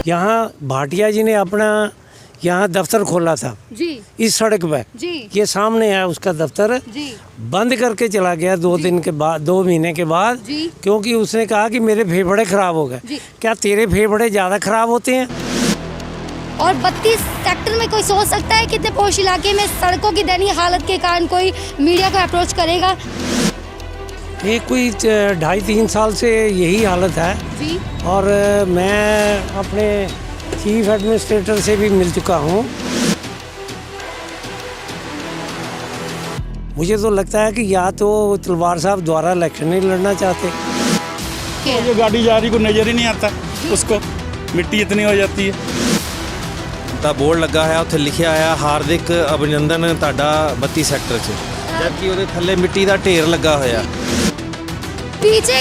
यहाँ भाटिया जी ने अपना यहाँ दफ्तर खोला था जी इस सड़क पे जी ये सामने है उसका दफ्तर जी बंद करके चला गया 2 दिन के बाद 2 महीने के बाद जी। क्योंकि उसने कहा कि मेरे फेफड़े खराब हो गए। जी। क्या तेरे फेफड़े ज़्यादा खराब होते हैं? और 32 सेक्टर में कोई सोच सकता है कितने पोश इलाके में सड़कों की दयनीय हालत के कारण कोई मीडिया को अप्रोच करेगा? ये कोई 2.5-3 साल से यही हालत है जी और मैं अपने चीफ एडमिनिस्ट्रेटर से भी मिल चुका हूँ। मुझे तो लगता है कि या तो तलवार साहब दोबारा इलेक्शन नहीं लड़ना चाहते। जो गाड़ी जा रही को नज़र ही नहीं आता उसको मिट्टी इतनी हो जाती है। ਦਾ ਬੋਰਡ ਲੱਗਾ ਹੋਇਆ ਉੱਥੇ ਲਿਖਿਆ ਆ ਹਾਰਦਿਕ ਅਭਿਨੰਦਨ ਤੁਹਾਡਾ 32 ਸੈਕਟਰ 'ਚ ਜਦਕਿ ਉਹਦੇ ਥੱਲੇ ਮਿੱਟੀ ਦਾ ਢੇਰ ਲੱਗਾ ਹੋਇਆ। पीछे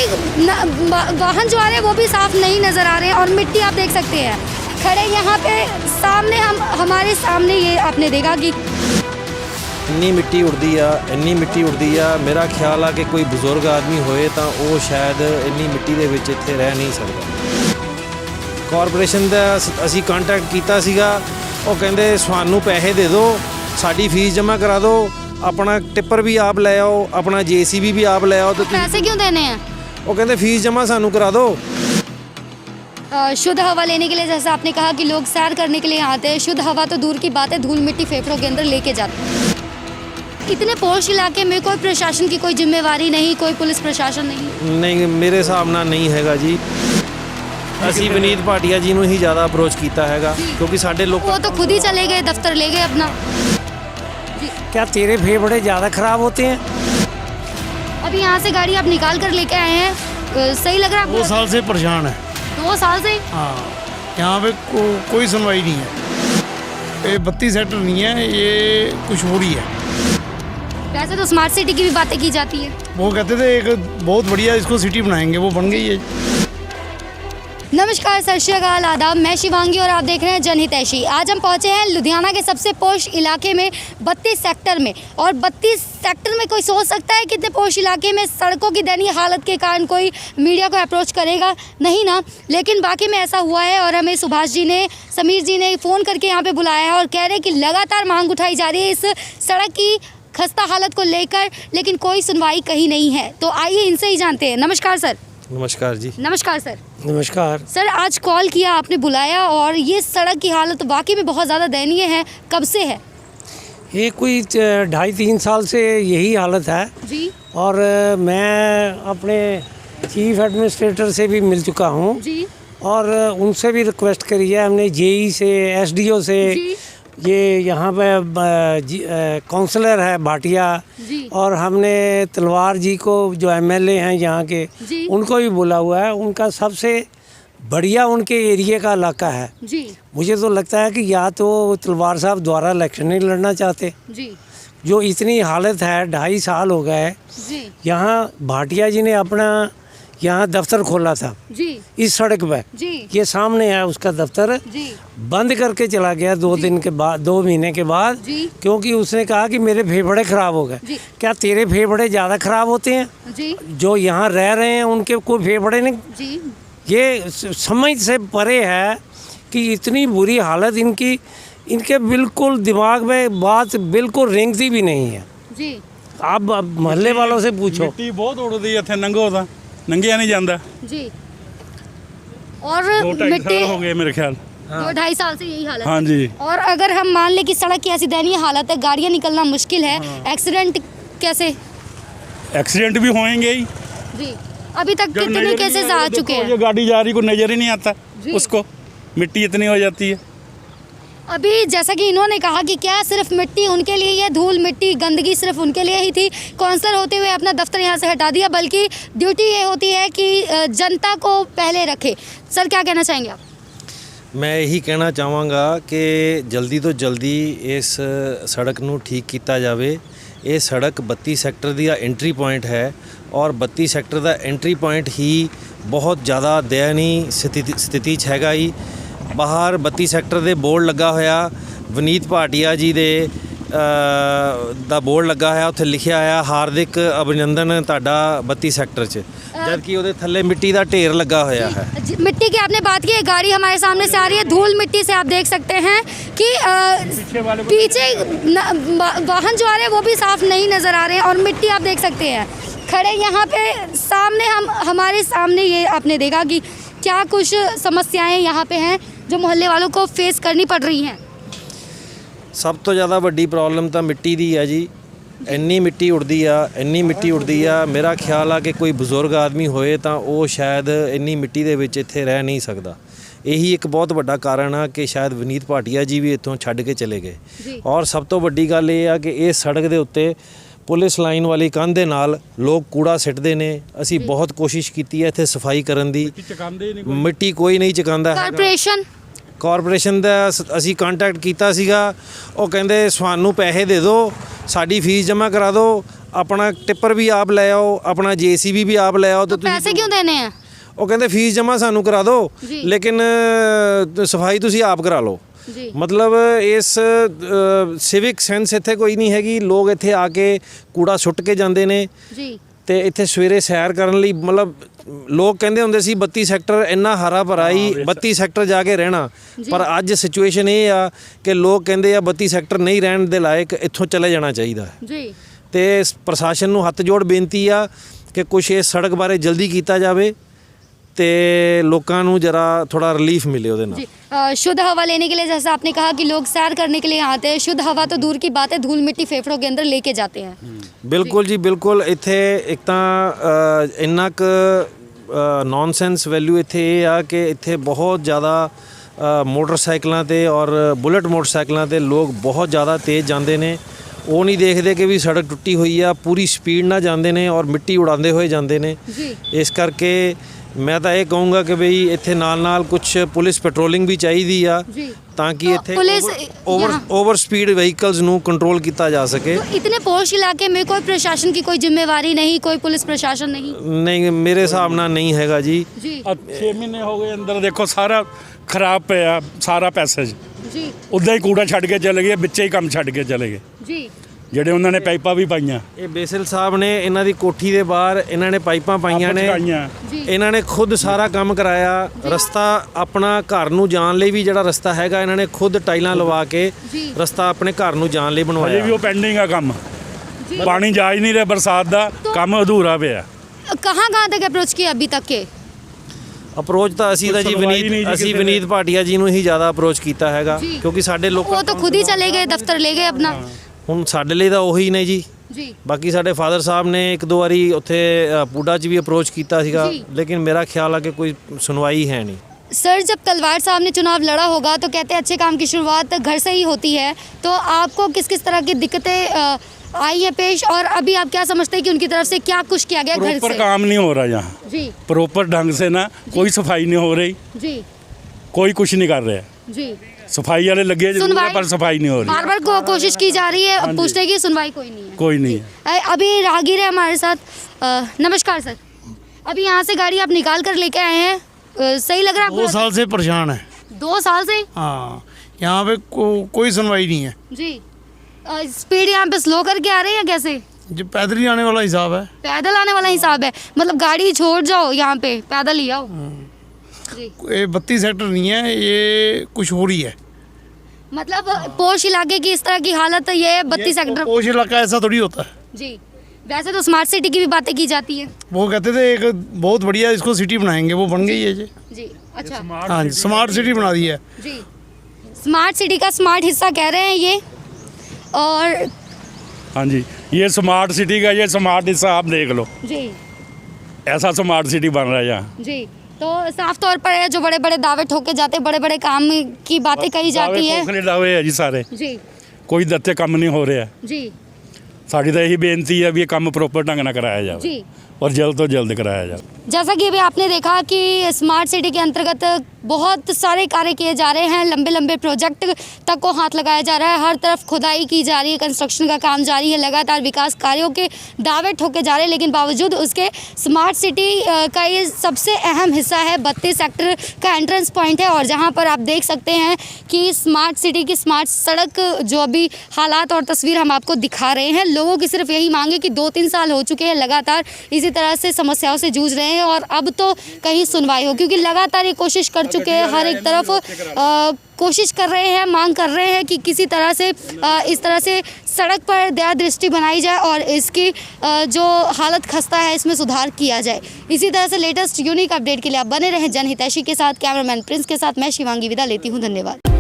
वाहन जो आ रहे हैं वो भी साफ नहीं नजर आ रहे हैं और मिट्टी आप देख सकते हैं खड़े यहाँ पे सामने हमारे सामने ये आपने देखा कि ਇੰਨੀ ਮਿੱਟੀ ਉੱਡਦੀ ਆ ਮੇਰਾ ਖਿਆਲ ਆ ਕਿ ਕੋਈ ਬਜ਼ੁਰਗ ਆਦਮੀ ਹੋਏ ਤਾਂ ਉਹ ਸ਼ਾਇਦ ਇੰਨੀ ਮਿੱਟੀ ਦੇ ਵਿੱਚ ਇੱਥੇ ਰਹਿ ਨਹੀਂ ਸਕਦਾ। ਕਾਰਪੋਰੇਸ਼ਨ ਦਾ ਅਸੀਂ ਕੰਟੈਕਟ ਕੀਤਾ ਸੀਗਾ ਉਹ ਕਹਿੰਦੇ ਸਾਨੂੰ ਪੈਸੇ ਦੇ ਦਿਓ ਸਾਡੀ ਫੀਸ ਜਮ੍ਹਾਂ ਕਰਾ ਦਿਓ ਆਪਣਾ ਟਿੱਪਰ ਵੀ ਆਪ ਲੈ ਆਓ ਆਪਣਾ JCB ਵੀ ਆਪ ਲੈ ਆਓ ਤੇ पैसे क्यों देने हैं? ਉਹ ਕਹਿੰਦੇ ਫੀਸ ਜਮ੍ਹਾਂ ਸਾਨੂੰ ਕਰਾ ਦਿਓ। शुद्ध हवा लेने के लिए जैसा आपने कहा कि लोग सैर करने के लिए आते हैं, शुद्ध हवा तो दूर की बात है, धूल मिट्टी फेफड़ों के अंदर लेके जाते हैं। इतने पोश इलाके में कोई प्रशासन की कोई जिम्मेवारी नहीं, कोई पुलिस प्रशासन नहीं? ਨਹੀਂ ਮੇਰੇ ਹਿਸਾਬ ਨਾਲ ਨਹੀਂ ਹੈਗਾ ਜੀ। ਅਸੀਂ ਵਿਨੀਤ ਭਾਟੀਆ ਜੀ ਨੂੰ ਹੀ ਜ਼ਿਆਦਾ ਅਪਰੋਚ ਕੀਤਾ ਹੈਗਾ ਕਿਉਂਕਿ ਸਾਡੇ ਲੋਕ वो तो खुद ही चले गए, दफ्तर ले गए अपना। क्या तेरे फेफड़े ज़्यादा खराब होते हैं? अभी यहाँ से गाड़ी आप निकाल कर लेके आए हैं, सही लग रहा है 2 आपको? साल से परेशान है। 2 साल से? हाँ, यहाँ पे कोई सुनवाई नहीं है। ये 32 सेक्टर नहीं है, ये कुछ हो रही है। वैसे तो स्मार्ट सिटी की भी बातें की जाती है। वो कहते थे एक बहुत बढ़िया इसको सिटी बनाएंगे, वो बन गई है। नमस्कार, सत श्री अकाल, आदाब। मैं शिवांगी और आप देख रहे हैं जनहितैषी। आज हम पहुंचे हैं लुधियाना के सबसे पोश इलाके में 32 सेक्टर में। और 32 सेक्टर में कोई सोच सकता है कितने पोश इलाके में सड़कों की दयनीय हालत के कारण कोई मीडिया को अप्रोच करेगा? नहीं ना। लेकिन बाकी में ऐसा हुआ है और हमें सुभाष जी ने, समीर जी ने फ़ोन करके यहाँ पर बुलाया है और कह रहे हैं कि लगातार मांग उठाई जा रही है इस सड़क की खस्ता हालत को लेकर, लेकिन कोई सुनवाई कहीं नहीं है। तो आइए इनसे ही जानते हैं। नमस्कार सर। नमस्कार जी। नमस्कार सर। नमस्कार सर, आज कॉल किया आपने, बुलाया, और ये सड़क की हालत वाकई में बहुत ज़्यादा दयनीय है। कब से है? ये कोई 2.5-3 साल से यही हालत है जी और मैं अपने चीफ एडमिनिस्ट्रेटर से भी मिल चुका हूँ जी और उनसे भी रिक्वेस्ट करी है हमने, JE से, SDO से, जी ये यहाँ पे काउंसलर है भाटिया जी और हमने तलवार जी को जो MLA हैं यहाँ के जी उनको भी बोला हुआ है। उनका सबसे बढ़िया उनके एरिया का इलाका है। जी मुझे तो लगता है कि या तो तलवार साहब दोबारा इलेक्शन नहीं लड़ना चाहते। जी जो इतनी हालत है, 2.5 साल हो गए जी यहाँ भाटिया जी ने अपना यहाँ दफ्तर खोला था जी इस सड़क पे जी ये सामने है उसका दफ्तर जी बंद करके चला गया 2 दिन के बाद 2 महीने के बाद जी क्योंकि उसने कहा कि मेरे फेफड़े खराब हो गए। जी क्या तेरे फेफड़े ज़्यादा खराब होते हैं? जी जो यहाँ रह रहे हैं उनके कोई फेफड़े नहीं। जी ये समझ से परे है कि इतनी बुरी हालत इनकी, इनके बिल्कुल दिमाग में बात बिल्कुल रेंगती भी नहीं है। जी आप मोहल्ले वालों से पूछो। ਮਿੱਟੀ ਬਹੁਤ ਉੱਡਦੀ ਇੱਥੇ ਨੰਗੋ ਦਾ ਨੰਗਿਆ ਨਹੀਂ ਜਾਂਦਾ। जी और 2-2.5 मिट्टी साल हो गए मेरे ख्याल। 2-2.5 साल से यही हालत हाँ है। जी। और अगर हम मान लें कि सड़क की ऐसी दयनीय हालत है, गाड़ियाँ निकलना मुश्किल है, एक्सीडेंट कैसे? एक्सीडेंट भी होएंगे ही। जी अभी तक जब कितने नज़र केसेस नहीं आ आता, चुके देखो, हैं? ये गाड़ी जा रही को नज़र ही नहीं आता जी। उसको मिट्टी इतनी हो जाती है। अभी जैसा कि इन्होंने कहा कि क्या सिर्फ मिट्टी उनके लिए, ये धूल मिट्टी गंदगी सिर्फ उनके लिए ही थी? काउंसलर होते हुए अपना दफ्तर यहाँ से हटा दिया, बल्कि ड्यूटी ये होती है कि जनता को पहले रखे। सर, क्या कहना चाहेंगे आप? ਮੈਂ ਇਹੀ ਕਹਿਣਾ ਚਾਹਾਂਗਾ ਕਿ ਜਲਦੀ ਤੋਂ ਜਲਦੀ ਇਸ ਸੜਕ ਨੂੰ ਠੀਕ ਕੀਤਾ ਜਾਵੇ। ਇਹ ਸੜਕ 32 ਸੈਕਟਰ ਦੀ ਐਂਟਰੀ ਪੁਆਇੰਟ ਹੈ ਔਰ 32 ਸੈਕਟਰ ਦਾ ਐਂਟਰੀ ਪੁਆਇੰਟ ਹੀ ਬਹੁਤ ਜ਼ਿਆਦਾ ਦਇਨੀय ਸਥਿਤੀ 'ਚ ਹੈਗਾ ਹੀ। ਬਾਹਰ 32 ਸੈਕਟਰ ਦੇ ਬੋਰਡ ਲੱਗਾ ਹੋਇਆ ਵਿਨੀਤ ਭਾਟੀਆ ਜੀ ਦੇ ਦਾ ਬੋਰਡ ਲੱਗਾ ਹੋਇਆ, ਉੱਥੇ ਲਿਖਿਆ ਹੋਇਆ ਹਾਰਦਿਕ ਅਭਿਨੰਦਨ ਤੁਹਾਡਾ 32 ਸੈਕਟਰ 'ਚ, जबकि ਉਹਦੇ ਥੱਲੇ ਮਿੱਟੀ ਦਾ ਢੇਰ ਲੱਗਾ ਹੋਇਆ है। मिट्टी की आपने बात की, एक गाड़ी हमारे सामने से आ रही है धूल मिट्टी से, आप देख सकते हैं कि पीछे वाहन जो आ रहे हैं वो भी साफ नहीं नज़र आ रहे हैं और मिट्टी आप देख सकते हैं खड़े यहाँ पे सामने। हमारे सामने ये आपने देखा कि क्या कुछ समस्याएं यहाँ पे हैं जो मोहल्ले वालों को फेस करनी पड़ रही हैं। ਸਭ ਤੋਂ ਜ਼ਿਆਦਾ ਵੱਡੀ ਪ੍ਰੋਬਲਮ ਤਾਂ ਮਿੱਟੀ ਦੀ ਹੈ ਜੀ। ਇੰਨੀ ਮਿੱਟੀ ਉੱਡਦੀ ਆ, ਮੇਰਾ ਖਿਆਲ ਆ ਕਿ ਕੋਈ ਬਜ਼ੁਰਗ ਆਦਮੀ ਹੋਏ ਤਾਂ ਉਹ ਸ਼ਾਇਦ ਇੰਨੀ ਮਿੱਟੀ ਦੇ ਵਿੱਚ ਇੱਥੇ ਰਹਿ ਨਹੀਂ ਸਕਦਾ। ਇਹੀ ਇੱਕ ਬਹੁਤ ਵੱਡਾ ਕਾਰਨ ਆ ਕਿ ਸ਼ਾਇਦ ਵਿਨੀਤ ਭਾਟੀਆ ਜੀ ਵੀ ਇੱਥੋਂ ਛੱਡ ਕੇ ਚਲੇ ਗਏ। ਔਰ ਸਭ ਤੋਂ ਵੱਡੀ ਗੱਲ ਇਹ ਆ ਕਿ ਇਹ ਸੜਕ ਦੇ ਉੱਤੇ ਪੁਲਿਸ ਲਾਈਨ ਵਾਲੀ ਕੰਧ ਦੇ ਨਾਲ ਲੋਕ ਕੂੜਾ ਸਿੱਟਦੇ ਨੇ। ਅਸੀਂ ਬਹੁਤ ਕੋਸ਼ਿਸ਼ ਕੀਤੀ ਹੈ ਇੱਥੇ ਸਫਾਈ ਕਰਨ ਦੀ, ਮਿੱਟੀ ਕੋਈ ਨਹੀਂ ਚੁਕਾਉਂਦਾ ਹੈਗਾ। ਕਾਰਪੋਰੇਸ਼ਨ ਦਾ ਅਸੀਂ ਕੰਟੈਕਟ ਕੀਤਾ ਸੀਗਾ, ਉਹ ਕਹਿੰਦੇ ਸਾਨੂੰ ਪੈਸੇ ਦੇ ਦਿਓ, ਸਾਡੀ ਫੀਸ ਜਮ੍ਹਾਂ ਕਰਾ ਦਿਓ, ਆਪਣਾ ਟਿੱਪਰ ਵੀ ਆਪ ਲੈ ਆਓ, ਆਪਣਾ JCB ਵੀ ਆਪ ਲੈ ਆਓ। तो पैसे क्यों देने हैं? ਉਹ ਕਹਿੰਦੇ ਫੀਸ ਜਮ੍ਹਾਂ ਸਾਨੂੰ ਕਰਾ ਦਿਓ, ਲੇਕਿਨ ਸਫਾਈ ਤੁਸੀਂ ਆਪ ਕਰਾ ਲਓ। ਮਤਲਬ ਇਸ ਸਿਵਿਕ ਸੈਂਸ ਇੱਥੇ ਕੋਈ ਨਹੀਂ ਹੈਗੀ। ਲੋਕ ਇੱਥੇ ਆ ਕੇ ਕੂੜਾ ਸੁੱਟ ਕੇ ਜਾਂਦੇ ਨੇ ਤੇ ਇੱਥੇ ਸਵੇਰੇ ਸੈਰ ਕਰਨ ਲਈ, ਮਤਲਬ ਲੋਕ ਕਹਿੰਦੇ ਹੁੰਦੇ ਸੀ 32 ਸੈਕਟਰ ਇੰਨਾ ਹਰਾ ਭਰਾ ਹੀ 32 ਸੈਕਟਰ ਜਾ ਕੇ ਰਹਿਣਾ, ਪਰ ਅੱਜ ਸਿਚੁਏਸ਼ਨ ਇਹ ਆ ਕਿ ਲੋਕ ਕਹਿੰਦੇ ਆ 32 ਸੈਕਟਰ ਨਹੀਂ ਰਹਿਣ ਦੇ ਲਾਇਕ, ਇੱਥੋਂ ਚਲੇ ਜਾਣਾ ਚਾਹੀਦਾ ਹੈ। ਤੇ ਪ੍ਰਸ਼ਾਸਨ ਨੂੰ ਹੱਥ ਜੋੜ ਬੇਨਤੀ ਆ ਕਿ ਕੁਛ ਇਸ ਸੜਕ ਬਾਰੇ ਜਲਦੀ ਕੀਤਾ ਜਾਵੇ ਤੇ ਲੋਕਾਂ ਨੂੰ ਜਰਾ ਥੋੜਾ ਰਿਲੀਫ ਮਿਲੇ ਉਹਦੇ ਨਾਲ। शुद्ध हवा लेने के लिए, जैसा आपने कहा कि लोग सैर करने के लिए आते हैं, शुद्ध हवा तो दूर की बात है, धूल मिट्टी फेफड़ों के अंदर लेके जाते हैं। ਬਿਲਕੁਲ ਜੀ ਬਿਲਕੁਲ। ਇੱਥੇ ਇੱਕ ਤਾਂ ਇੰਨਾ ਕੁ ਨੌਨਸੈਂਸ ਵੈਲਿਊ ਇੱਥੇ ਇਹ ਆ ਕਿ ਇੱਥੇ ਬਹੁਤ ਜ਼ਿਆਦਾ ਮੋਟਰਸਾਈਕਲਾਂ ਤੇ ਔਰ ਬੁਲਟ ਮੋਟਰਸਾਈਕਲਾਂ ਤੇ ਲੋਕ ਬਹੁਤ ਜ਼ਿਆਦਾ ਤੇਜ਼ ਜਾਂਦੇ ਨੇ। ਉਹ ਨਹੀਂ ਦੇਖਦੇ ਕਿ ਵੀ ਸੜਕ ਟੁੱਟੀ ਹੋਈ ਆ, ਪੂਰੀ ਸਪੀਡ ਨਾਲ ਜਾਂਦੇ ਨੇ ਔਰ ਮਿੱਟੀ ਉਡਾਉਂਦੇ ਹੋਏ ਜਾਂਦੇ ਨੇ। ਇਸ ਕਰਕੇ ਮੈਂ ਤਾਂ ਇਹ ਕਹੂੰਗਾ ਕਿ ਬਈ ਇੱਥੇ ਨਾਲ ਕੁਝ ਪੁਲਿਸ ਪੈਟਰੋਲਿੰਗ ਵੀ ਚਾਹੀਦੀ ਆ ਤਾਂ ਕਿ ਇੱਥੇ ओवर स्पीड व्हीकल्स ਨੂੰ ਕੰਟਰੋਲ ਕੀਤਾ ਜਾ ਸਕੇ। तो इतने पोश इलाके में कोई प्रशासन की कोई जिम्मेवारी नहीं, कोई पुलिस प्रशासन ਨਹੀਂ ਮੇਰੇ ਹਿਸਾਬ ਨਾਲ ਨਹੀਂ ਹੈਗਾ ਜੀ। 6 ਮਹੀਨੇ ਹੋ ਗਏ ਅੰਦਰ ਦੇਖੋ ਸਾਰਾ ਖਰਾਬ ਪਿਆ, ਸਾਰਾ ਪੈਸੇਜ ਉੱਦਾਂ ਹੀ ਕੂੜਾ ਛੱਡ ਕੇ ਚਲੇ ਗਏ, ਵਿੱਚੇ ਹੀ ਕੰਮ ਛੱਡ ਕੇ ਚਲੇ ਗਏ ਜਿਹੜੇ ਉਹਨਾਂ ਨੇ ਪਾਈਪਾਂ ਵੀ ਪਾਈਆਂ। ਇਹ ਬੇਸਲ ਸਾਹਿਬ ਨੇ ਇਹਨਾਂ ਦੀ ਕੋਠੀ ਦੇ ਬਾਹਰ ਇਹਨਾਂ ਨੇ ਪਾਈਪਾਂ ਪਾਈਆਂ ਨੇ, ਇਹਨਾਂ ਨੇ ਖੁਦ ਸਾਰਾ ਕੰਮ ਕਰਾਇਆ। ਰਸਤਾ ਆਪਣਾ ਘਰ ਨੂੰ ਜਾਣ ਲਈ ਵੀ ਜਿਹੜਾ ਰਸਤਾ ਹੈਗਾ ਇਹਨਾਂ ਨੇ ਖੁਦ ਟਾਈਲਾਂ ਲਵਾ ਕੇ ਰਸਤਾ ਆਪਣੇ ਘਰ ਨੂੰ ਜਾਣ ਲਈ ਬਣਵਾਇਆ। ਅਜੇ ਵੀ ਉਹ ਪੈਂਡਿੰਗ ਆ ਕੰਮ, ਪਾਣੀ ਜਾ ਹੀ ਨਹੀਂ ਰਿਹਾ, ਬਰਸਾਤ ਦਾ ਕੰਮ ਅਧੂਰਾ ਪਿਆ। कहाँ तक अप्रोच किया अभी तक के? ਅਪਰੋਚ ਤਾਂ ਅਸੀਂ ਤਾਂ ਜੀ ਵਿਨੀਤ ਭਾਟੀਆ ਜੀ ਨੂੰ ਹੀ ਜ਼ਿਆਦਾ ਅਪਰੋਚ ਕੀਤਾ ਹੈਗਾ, ਕਿਉਂਕਿ ਸਾਡੇ ਲੋਕਾਂ वो तो खुद ही चले गए, दफ्तर ले गए अपना। ਹੁਣ ਸਾਡੇ ਲਈ ਤਾਂ ਉਹੀ ਨੇ ਜੀ। ਬਾਕੀ ਸਾਡੇ ਫਾਦਰ ਸਾਹਿਬ ਨੇ ਇੱਕ ਦੋ ਵਾਰੀ ਉੱਥੇ ਪੂਡਾ 'ਚ ਵੀ ਅਪਰੋਚ ਕੀਤਾ ਸੀਗਾ, ਲੇਕਿਨ ਮੇਰਾ ਖਿਆਲ ਆ ਕਿ ਕੋਈ ਸੁਣਵਾਈ ਹੈ ਨਹੀਂ। सर, जब तलवार साहब ने चुनाव लड़ा होगा तो कहते हैं अच्छे काम की शुरुआत घर से ही होती है, तो आपको किस किस तरह की दिक्कतें आई है पेश और अभी आप क्या समझते हैं कि उनकी तरफ से क्या कुछ किया गया? घर प्रॉपर काम नहीं हो रहा यहाँ, प्रॉपर ढंग से ना कोई सफाई नहीं हो रही, कोई कुछ नहीं कर रहा। सफाई वाले लगे पर सफाई नहीं हो रही। बार बार कोशिश की जा रही है पूछने की, सुनवाई कोई नहीं है। कोई नहीं है। अभी राहगीर है हमारे साथ। नमस्कार सर, अभी यहाँ से गाड़ी आप निकाल कर लेके आए हैं, सही लग रहा है? 2 साल से परेशान है। 2 साल से? हाँ, यहाँ पे कोई सुनवाई नहीं है जी। स्पीड यहाँ पे स्लो करके आ रहे हैं या कैसे? जो पैदल ही आने वाला हिसाब है। पैदल आने वाला हिसाब है, मतलब गाड़ी छोड़ जाओ यहाँ पे, पैदल ही आओ जी। ये 32 सेक्टर नहीं है, ये कुछ हो रही है। मतलब पोश इलाके की इस तरह की हालत है, ये 32 सेक्टर। पोश इलाका ऐसा थोड़ी होता है जी। वैसे तो स्मार्ट सिटी की भी बातें की जाती है। वो कहते थे एक बहुत बढ़िया इसको सिटी बनाएंगे, वो बन गई है जी। जी अच्छा, हाँ जी, स्मार्ट सिटी बना दी है जी। स्मार्ट सिटी का स्मार्ट हिस्सा कह रहे हैं ये। और हाँ जी, ये स्मार्ट सिटी का ये स्मार्ट हिस्सा आप देख लो जी, ऐसा स्मार्ट सिटी बन रहा है यहाँ जी। तो साफ तौर पर है जो बड़े बड़े दावे ठोके जाते, बड़े बड़े काम की बातें कही जाती है। खोखले दावे है जी सारे जी, कोई दत्ते काम नहीं हो रहा जी साड़ी तो यही बेनती है भी ये काम प्रॉपर ढंग ਨਾਲ ਕਰਾਇਆ ਜਾਵੇ जी। और जल्द तो जल्द कराया जाए। जैसा कि अभी आपने देखा कि स्मार्ट सिटी के अंतर्गत बहुत सारे कार्य किए जा रहे हैं, लंबे लंबे प्रोजेक्ट तक को हाथ लगाया जा रहा है, हर तरफ खुदाई की जा रही है, कंस्ट्रक्शन का काम जारी है, लगातार विकास कार्यों के दावे ठोके जा रहे हैं, लेकिन बावजूद उसके स्मार्ट सिटी का ये सबसे अहम हिस्सा है 32 सेक्टर का एंट्रेंस पॉइंट है। और जहाँ पर आप देख सकते हैं कि स्मार्ट सिटी की स्मार्ट सड़क जो अभी हालात और तस्वीर हम आपको दिखा रहे हैं, लोगों की सिर्फ यही मांग है कि 2-3 साल हो चुके हैं लगातार इसी तरह से समस्याओं से जूझ रहे हैं और अब तो कहीं सुनवाई हो, क्योंकि लगातार ये कोशिश कर चुके हैं, हर एक तरफ कोशिश कर रहे हैं, मांग कर रहे हैं कि किसी तरह से इस तरह से सड़क पर दया दृष्टि बनाई जाए और इसकी जो हालत खस्ता है इसमें सुधार किया जाए। इसी तरह से लेटेस्ट यूनिक अपडेट के लिए आप बने रहें जनहितैषी के साथ। कैमरामैन प्रिंस के साथ मैं शिवांगी विदा लेती हूँ, धन्यवाद।